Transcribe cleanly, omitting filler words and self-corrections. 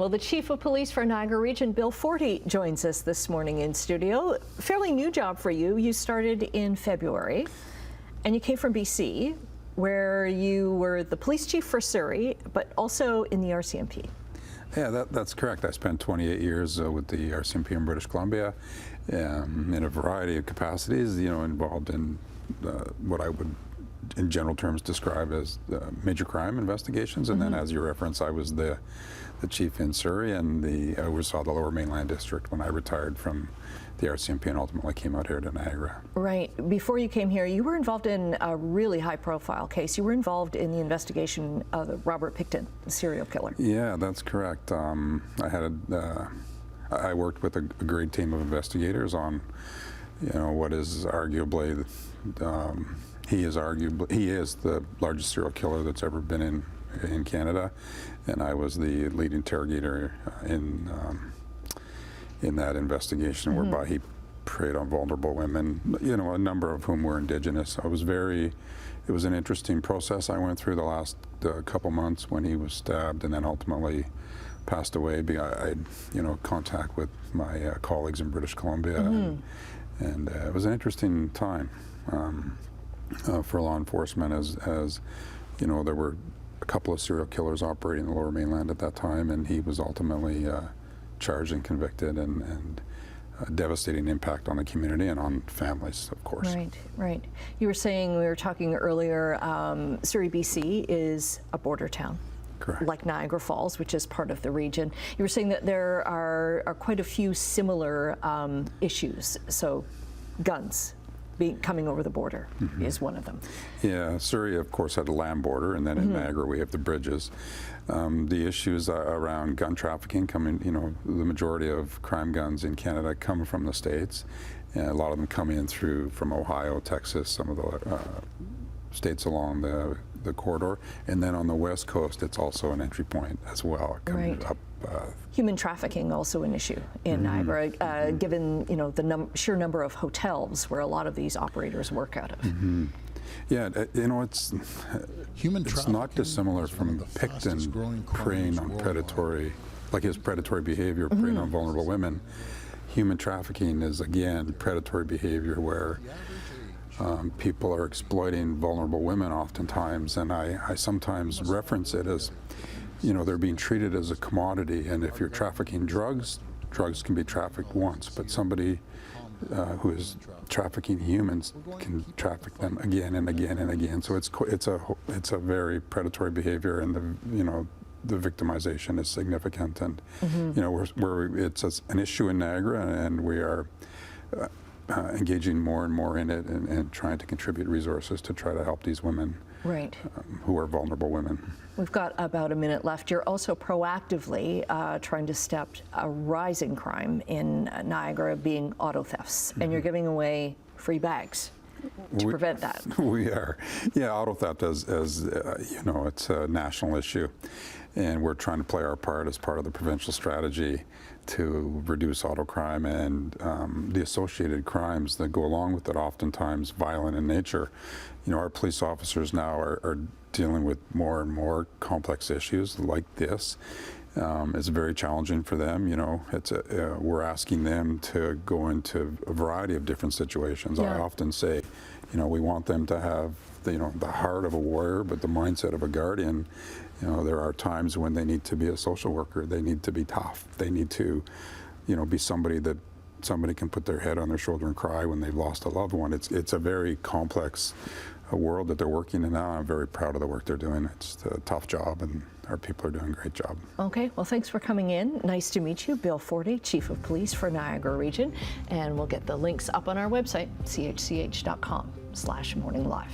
Well, the Chief of Police for Niagara Region, Bill Fordy, joins us this morning in studio. Fairly new job for you. You started in February, and you came from BC, where you were the police chief for Surrey, but also in the RCMP. Yeah, that's correct. I spent 28 years with the RCMP in British Columbia in a variety of capacities, involved in what I would, in general terms, describe as major crime investigations. And then, as you reference, I was the chief in Surrey, and I oversaw the Lower Mainland District when I retired from the RCMP and ultimately came out here to Niagara. Right. Before you came here, you were involved in a really high-profile case. You were involved in the investigation of the Robert Pickton serial killer. Yeah, that's correct. I worked with a great team of investigators on, what is arguably, he is the largest serial killer that's ever been in Canada, and I was the lead interrogator in that investigation, whereby he preyed on vulnerable women, a number of whom were Indigenous. It was an interesting process I went through the last couple months when he was stabbed and then ultimately passed away. I had, contact with my colleagues in British Columbia, and it was an interesting time for law enforcement, as there were a couple of serial killers operating in the Lower Mainland at that time, and he was ultimately charged and convicted, and devastating impact on the community and on families, of course. Right. You were saying, we were talking earlier, Surrey, BC is a border town. Correct. Like Niagara Falls, which is part of the region. You were saying that there are quite a few similar issues. So guns coming over the border is one of them. Yeah, Surrey, of course, had a land border, and then in Niagara we have the bridges. The issues around gun trafficking coming, the majority of crime guns in Canada come from the States, and a lot of them come in from Ohio, Texas, some of the states along the corridor, and then on the West Coast it's also an entry point as well, coming up. Human trafficking also an issue in Niagara, given the sheer number of hotels where a lot of these operators work out of. Yeah, it's not dissimilar from Pickton preying on predatory, like his predatory behavior, preying on vulnerable women. Human trafficking is, again, predatory behavior where people are exploiting vulnerable women oftentimes, and I sometimes reference it as, they're being treated as a commodity, and if you're trafficking drugs can be trafficked once, but somebody who is trafficking humans can traffic them again and again and again. So it's a very predatory behavior, and the victimization is significant, and it's an issue in Niagara, and we are engaging more and more in it, and trying to contribute resources to try to help these women who are vulnerable women. We've got about a minute left. You're also proactively trying to stop a rising crime in Niagara, being auto thefts, and you're giving away free bags to prevent that. We are. Yeah, auto theft, as it's a national issue, and we're trying to play our part as part of the provincial strategy to reduce auto crime and the associated crimes that go along with it, oftentimes violent in nature. Our police officers now are dealing with more and more complex issues like this. It's very challenging for them. We're asking them to go into a variety of different situations. I often say, we want them to have the heart of a warrior, but the mindset of a guardian. There are times when they need to be a social worker. They need to be tough. They need to, be somebody that somebody can put their head on their shoulder and cry when they've lost a loved one. It's a very complex world that they're working in now. I'm very proud of the work they're doing. It's a tough job, and our people are doing a great job. Okay, well, thanks for coming in. Nice to meet you. Bill Fordy, Chief of Police for Niagara Region, and we'll get the links up on our website, chch.com/morninglive.